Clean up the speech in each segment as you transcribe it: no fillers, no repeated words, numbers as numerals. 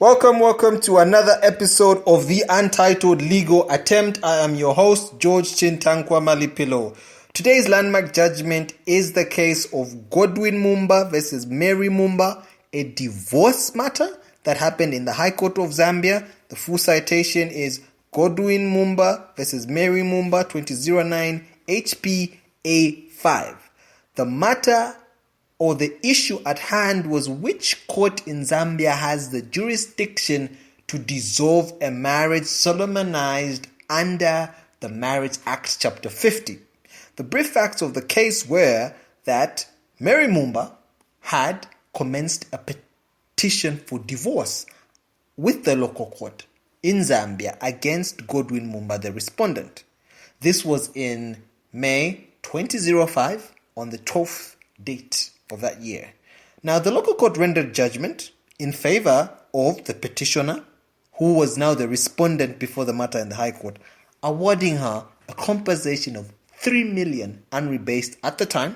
Welcome to another episode of the Untitled Legal Attempt. I am your host, George Chintankwa Malipilo. Today's landmark judgment is the case of Godwin Mumba versus Mary Mumba, a divorce matter that happened in the High Court of Zambia. The full citation is Godwin Mumba versus Mary Mumba 2009 HP A5. The matter or the issue at hand was which court in Zambia has the jurisdiction to dissolve a marriage solemnized under the Marriage Act Chapter 50. The brief facts of the case were that Mary Mumba had commenced a petition for divorce with the local court in Zambia against Godwin Mumba, the respondent. This was in May 2005 on the 12th date of that year. Now, the local court rendered judgment in favor of the petitioner, who was now the respondent before the matter in the High Court, awarding her a compensation of 3 million unrebased at the time,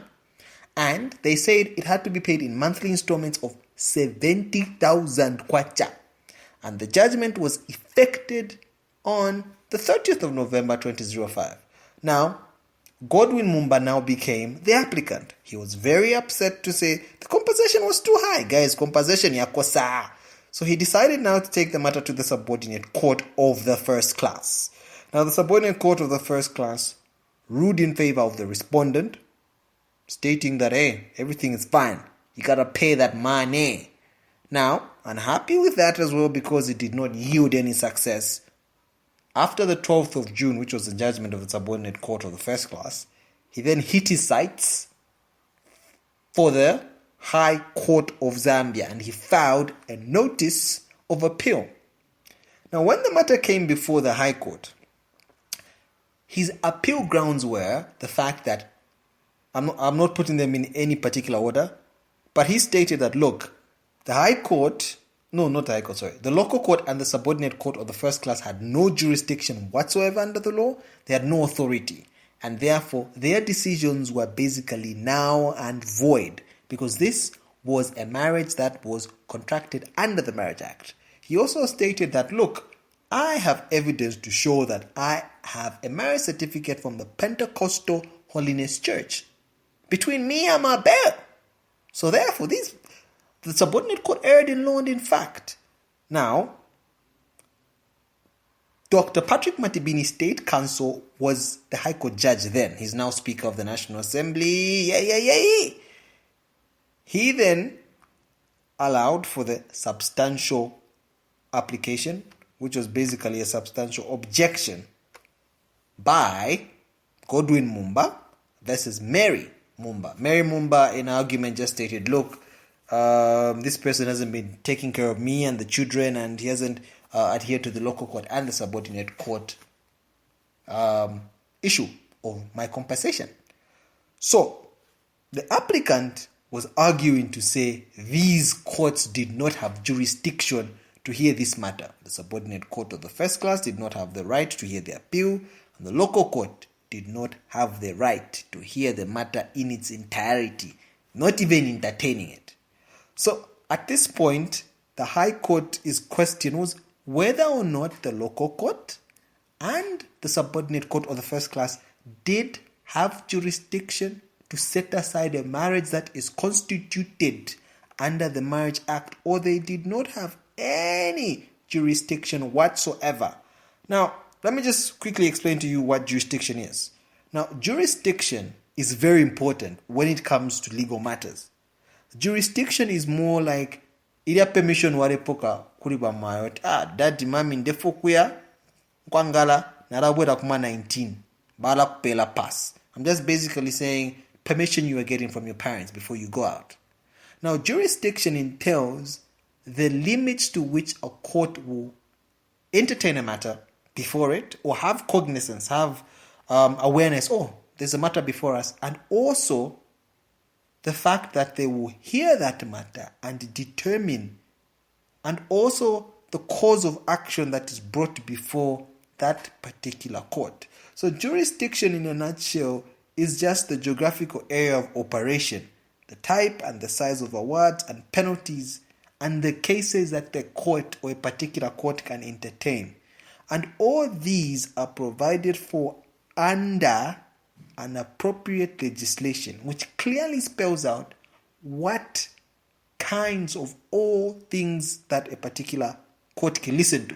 and they said it had to be paid in monthly installments of 70,000 kwacha. And the judgment was effected on the 30th of November 2005. Now, Godwin Mumba now became the applicant. He was very upset to say the compensation was too high. Guys, compensation yakosa. So he decided now to take the matter to the Subordinate Court of the First Class. Now, the Subordinate Court of the First Class ruled in favor of the respondent, stating that, hey, everything is fine. You gotta pay that money. Now, unhappy with that as well because it did not yield any success. After the 12th of June, which was the judgment of the Subordinate Court of the First Class, he then hit his sights for the High Court of Zambia and he filed a notice of appeal. Now, when the matter came before the High Court, his appeal grounds were the fact that, I'm not putting them in any particular order, but he stated that, look, the local court and the subordinate court of the first class had no jurisdiction whatsoever under the law. They had no authority. And therefore, their decisions were basically null and void because this was a marriage that was contracted under the Marriage Act. He also stated that, look, I have evidence to show that I have a marriage certificate from the Pentecostal Holiness Church between me and my bail. So therefore, the subordinate court erred in law and in fact. Now, Dr. Patrick Matibini, State Counsel, was the High Court judge then. He's now Speaker of the National Assembly. He then allowed for the substantial application, which was basically a substantial objection by Godwin Mumba versus Mary Mumba. Mary Mumba, in argument, just stated, look, this person hasn't been taking care of me and the children, and he hasn't adhered to the local court and the subordinate court issue of my compensation. So, the applicant was arguing to say these courts did not have jurisdiction to hear this matter. The subordinate court of the first class did not have the right to hear the appeal, and the local court did not have the right to hear the matter in its entirety, not even entertaining it. So, at this point, the High Court's question was whether or not the local court and the subordinate court of the first class did have jurisdiction to set aside a marriage that is constituted under the Marriage Act, or they did not have any jurisdiction whatsoever. Now, let me just quickly explain to you what jurisdiction is. Now, jurisdiction is very important when it comes to legal matters. Jurisdiction is more like ila permission warepoka kuri ba mayot daddy mami ndefo kuya kwangala narabwera kuma 19 bala kupela pass. I'm just basically saying permission you are getting from your parents before you go out. Now, jurisdiction entails the limits to which a court will entertain a matter before it or have cognizance, have awareness, there's a matter before us, and also the fact that they will hear that matter and determine, and also the cause of action that is brought before that particular court. So jurisdiction in a nutshell is just the geographical area of operation, the type and the size of awards and penalties and the cases that the court or a particular court can entertain. And all these are provided for under an appropriate legislation, which clearly spells out what kinds of all things that a particular court can listen to.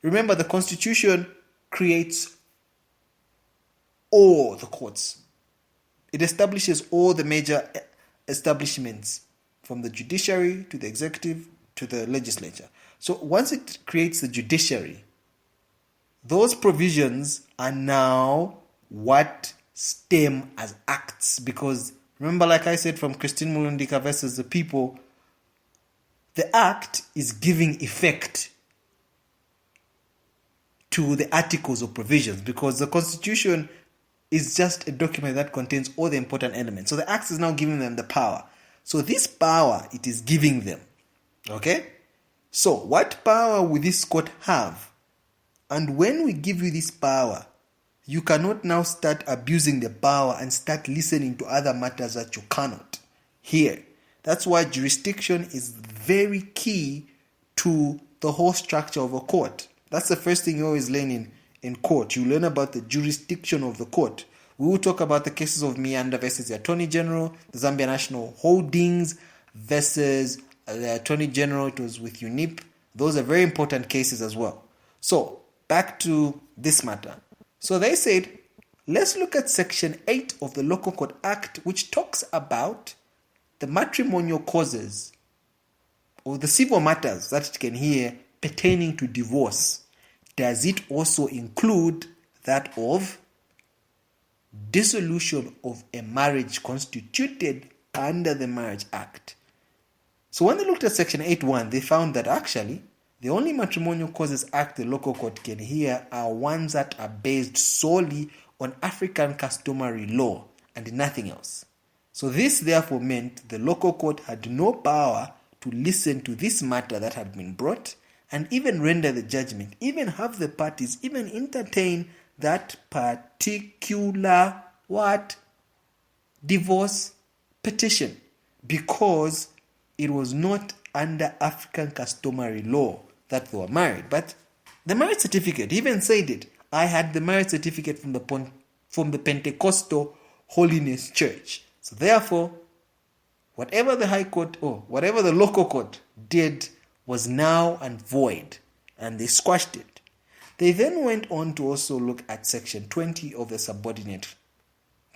Remember, the Constitution creates all the courts. It establishes all the major establishments, from the judiciary to the executive to the legislature. So once it creates the judiciary, those provisions are now what stem as acts. Because remember, like I said, from Christine Mulundika versus the People, the act is giving effect to the articles or provisions, because the Constitution is just a document that contains all the important elements. So the act is now giving them the power. So this power, it is giving them. Okay? So what power will this court have? And when we give you this power, you cannot now start abusing the power and start listening to other matters that you cannot hear. That's why jurisdiction is very key to the whole structure of a court. That's the first thing you always learn in court. You learn about the jurisdiction of the court. We will talk about the cases of Miyanda versus the Attorney General, the Zambia National Holdings versus the Attorney General. It was with UNIP. Those are very important cases as well. So, back to this matter. So they said, let's look at Section 8 of the Local Court Act, which talks about the matrimonial causes or the civil matters that it can hear pertaining to divorce. Does it also include that of dissolution of a marriage constituted under the Marriage Act? So when they looked at Section 8.1, they found that actually the only matrimonial causes act the local court can hear are ones that are based solely on African customary law and nothing else. So this therefore meant the local court had no power to listen to this matter that had been brought and even render the judgment, even have the parties even entertain that particular divorce petition, because it was not under African customary law that they were married. But the marriage certificate even said it. I had the marriage certificate from the Pentecostal Holiness Church. So therefore, whatever the High Court or whatever the local court did was null and void, and they squashed it. They then went on to also look at Section 20 of the Subordinate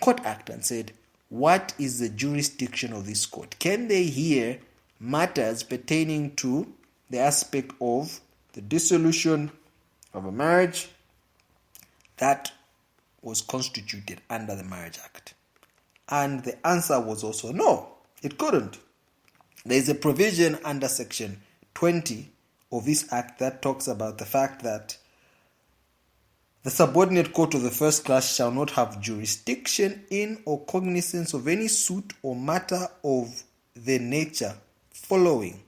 Court Act and said, what is the jurisdiction of this court? Can they hear matters pertaining to the aspect of the dissolution of a marriage that was constituted under the Marriage Act? And the answer was also no, it couldn't. There is a provision under Section 20 of this act that talks about the fact that the subordinate court of the first class shall not have jurisdiction in or cognizance of any suit or matter of the nature following.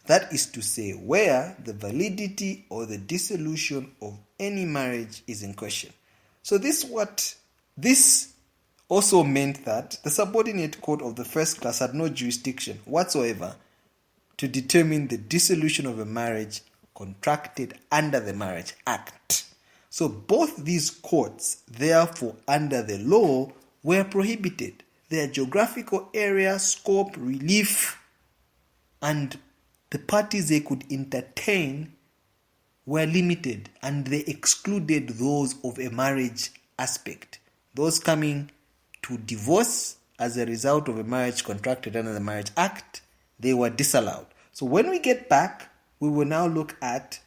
That is to say, where the validity or the dissolution of any marriage is in question. So this also meant that the subordinate court of the first class had no jurisdiction whatsoever to determine the dissolution of a marriage contracted under the Marriage Act. So both these courts, therefore, under the law, were prohibited. Their geographical area, scope, relief, and the parties they could entertain were limited, and they excluded those of a marriage aspect. Those coming to divorce as a result of a marriage contracted under the Marriage Act, they were disallowed. So when we get back, we will now look at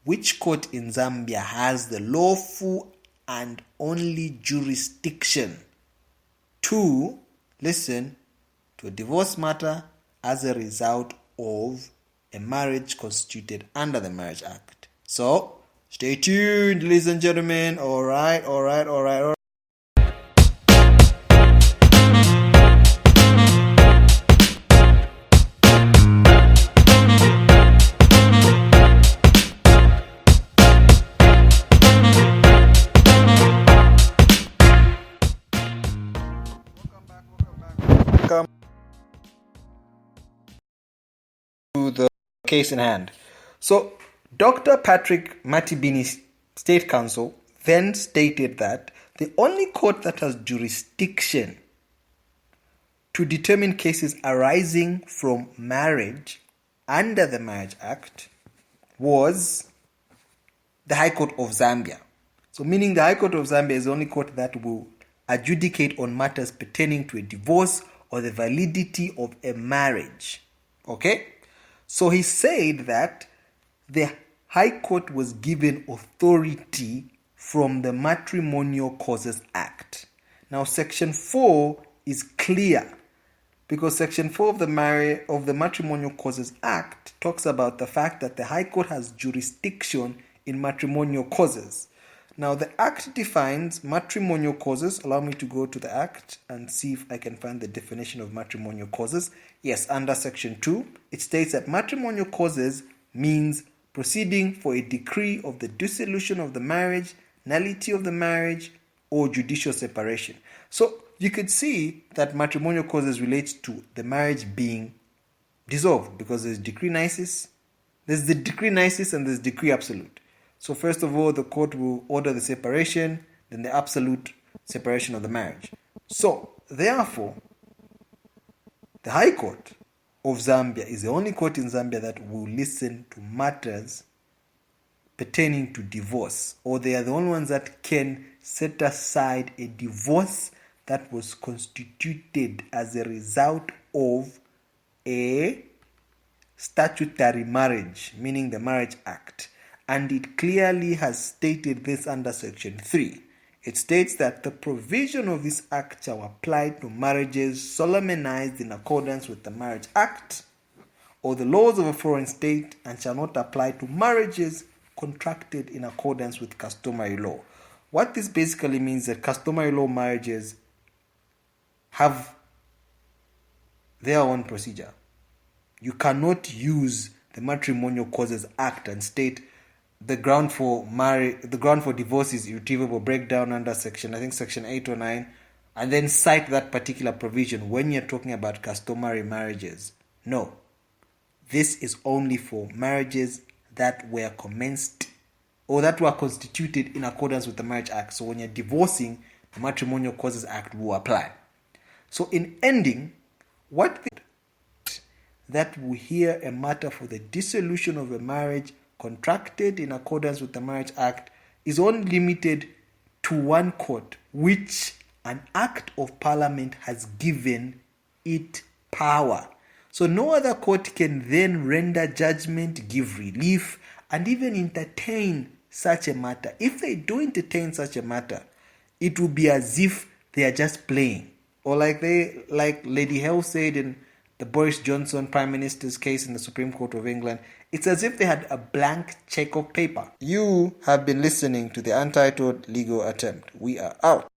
which court in Zambia has the lawful and only jurisdiction to listen to a divorce matter as a result of a marriage constituted under the Marriage Act. So, stay tuned, ladies and gentlemen. All right. Welcome to case in hand. So, Dr. Patrick Matibini, State Counsel, then stated that the only court that has jurisdiction to determine cases arising from marriage under the Marriage Act was the High Court of Zambia. So, meaning the High Court of Zambia is the only court that will adjudicate on matters pertaining to a divorce or the validity of a marriage. Okay? So he said that the High Court was given authority from the Matrimonial Causes Act. Now, Section 4 is clear because Section 4 of the Matrimonial Causes Act talks about the fact that the High Court has jurisdiction in matrimonial causes. Now, the Act defines matrimonial causes. Allow me to go to the Act and see if I can find the definition of matrimonial causes. Yes, under Section 2, it states that matrimonial causes means proceeding for a decree of the dissolution of the marriage, nullity of the marriage, or judicial separation. So, you could see that matrimonial causes relates to the marriage being dissolved because there's decree nicis. There's the decree nicis and there's decree absolute. So first of all, the court will order the separation, then the absolute separation of the marriage. So, therefore, the High Court of Zambia is the only court in Zambia that will listen to matters pertaining to divorce, or they are the only ones that can set aside a divorce that was constituted as a result of a statutory marriage, meaning the Marriage Act. And it clearly has stated this under Section 3. It states that the provision of this Act shall apply to marriages solemnized in accordance with the Marriage Act or the laws of a foreign state and shall not apply to marriages contracted in accordance with customary law. What this basically means is that customary law marriages have their own procedure. You cannot use the Matrimonial Causes Act and state the ground for divorce is irretrievable breakdown under Section 8 or 9, and then cite that particular provision when you're talking about customary marriages. No. This is only for marriages that were commenced or that were constituted in accordance with the Marriage Act. So when you're divorcing, the Matrimonial Causes Act will apply. So in ending, that will hear a matter for the dissolution of a marriage contracted in accordance with the Marriage Act is only limited to one court, which an act of parliament has given it power. So no other court can then render judgment, give relief, and even entertain such a matter. If they do entertain such a matter, it will be as if they are just playing. Or like Lady Hale said in the Boris Johnson Prime Minister's case in the Supreme Court of England, it's as if they had a blank check of paper. You have been listening to the Untitled Legal Attempt. We are out.